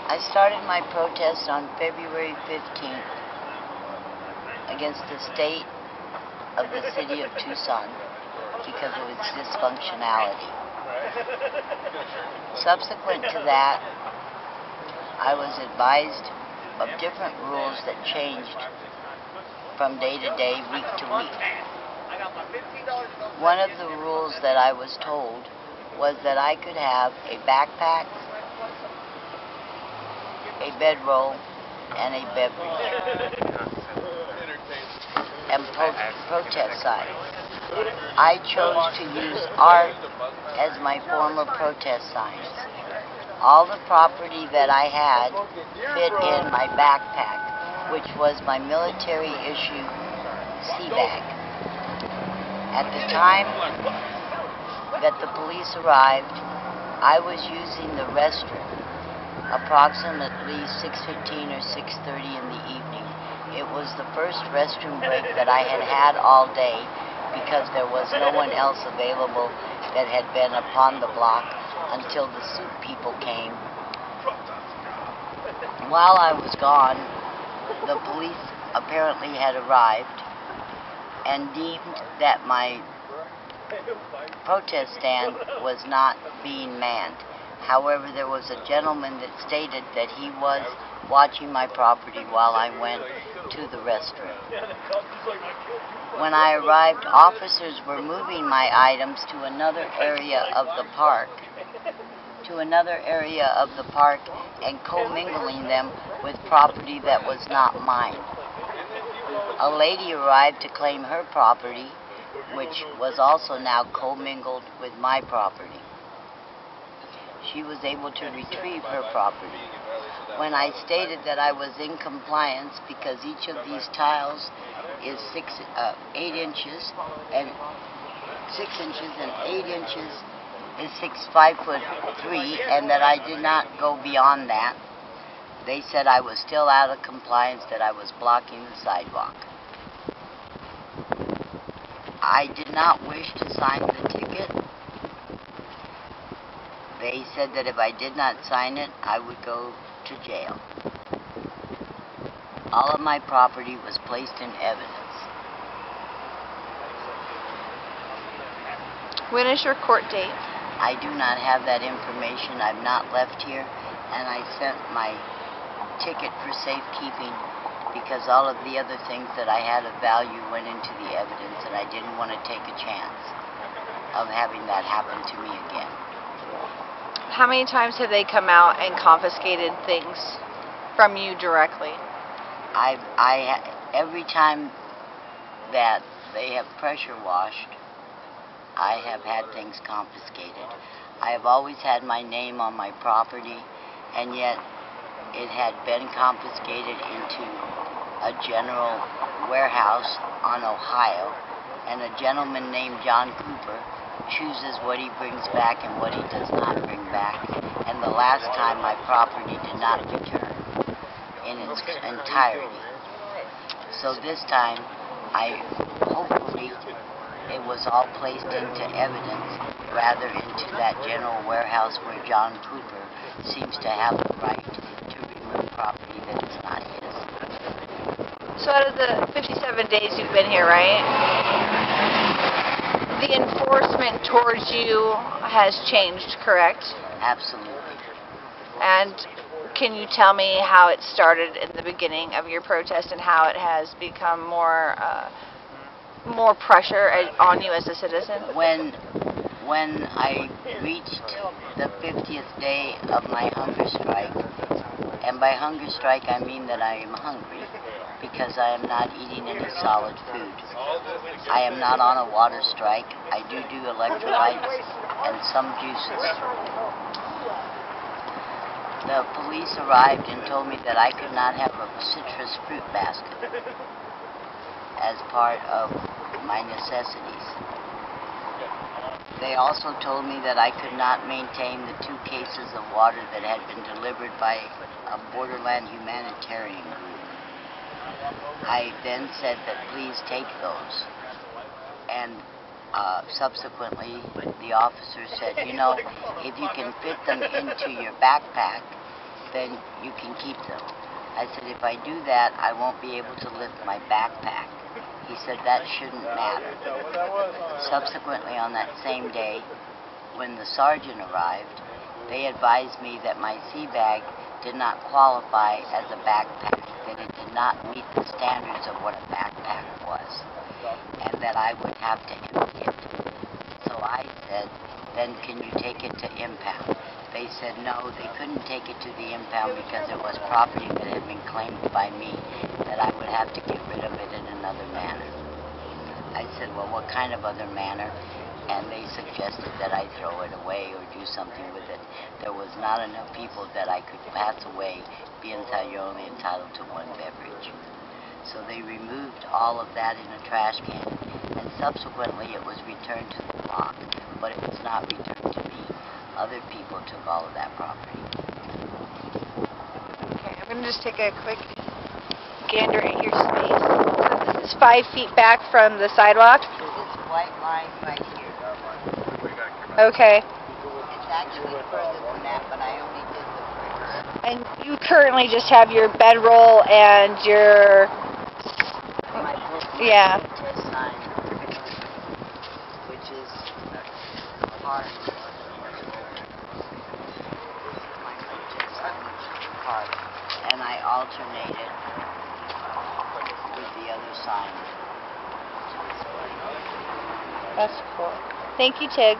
I started my protest on February 15th against the state of the city of Tucson because of its dysfunctionality. Subsequent to that, I was advised of different rules that changed from day to day, week to week. One of the rules that I was told was that I could have a backpack, a bedroll, and a beverage, and protest signs. I chose to use art as my form of protest signs. All the property that I had fit in my backpack, which was my military issue sea bag. At the time that the police arrived, I was using the restroom approximately 6:15 or 6:30 in the evening. It was the first restroom break that I had had all day because there was no one else available that had been upon the block until the soup people came. While I was gone, the police apparently had arrived and deemed that my protest stand was not being manned. However, there was a gentleman that stated that he was watching my property while I went to the restroom. When I arrived, officers were moving my items to another area of the park, and commingling them with property that was not mine. A lady arrived to claim her property, which was also now commingled with my property. She was able to retrieve her property. When I stated that I was in compliance because each of these tiles is 8 inches, and 6 inches and 8 inches is 5'3", and that I did not go beyond that, they said I was still out of compliance, that I was blocking the sidewalk. I did not wish to sign the ticket. They said that if I did not sign it, I would go to jail. All of my property was placed in evidence. When is your court date? I do not have that information. I've not left here, and I sent my ticket for safekeeping because all of the other things that I had of value went into the evidence, and I didn't want to take a chance of having that happen to me again. How many times have they come out and confiscated things from you directly? Every time that they have pressure washed, I have had things confiscated. I have always had my name on my property, and yet it had been confiscated into a general warehouse on Ohio, and a gentleman named John Cooper chooses what he brings back and what he does not bring back. And the last time my property did not return in its entirety. So this time, hopefully it was all placed into evidence rather into that general warehouse where John Cooper seems to have the right to remove property that is not his. So out of the 57 days you've been here, right? The enforcement towards you has changed, correct? Absolutely. And can you tell me how it started in the beginning of your protest and how it has become more pressure on you as a citizen? When I reached the 50th day of my hunger strike, and by hunger strike I mean that I am hungry because I am not eating any solid food. I am not on a water strike. I do electrolytes and some juices. The police arrived and told me that I could not have a citrus fruit basket as part of my necessities. They also told me that I could not maintain the 2 cases of water that had been delivered by a borderland humanitarian group. I then said that please take those, and subsequently the officer said, you know, if you can fit them into your backpack, then you can keep them. I said, if I do that, I won't be able to lift my backpack. He said, that shouldn't matter. Subsequently, on that same day, when the sergeant arrived, they advised me that my sea bag did not qualify as a backpack, that it did not meet the standards of what a backpack was, and that I would have to empty it. So I said, then can you take it to impound? They said no, they couldn't take it to the impound because it was property that had been claimed by me, that I would have to get rid of it in another manner. I said, well, what kind of other manner? And they suggested that I throw it away or do something with it. There was not enough people that I could pass away, being that you're only entitled to one beverage. So they removed all of that in a trash can, and subsequently it was returned to the block, but it was not returned to me. Other people took all of that property. Okay, I'm going to just take a quick gander at your space. So this is 5 feet back from the sidewalk? This white line right here. Okay. It's actually further than that, but I only did the perimeter. And you currently just have your bedroll and your... My book Yeah. protest sign, which is part. My protest sign, which is part. And I alternate it with the other sign to display. That's cool. Thank you, Tig.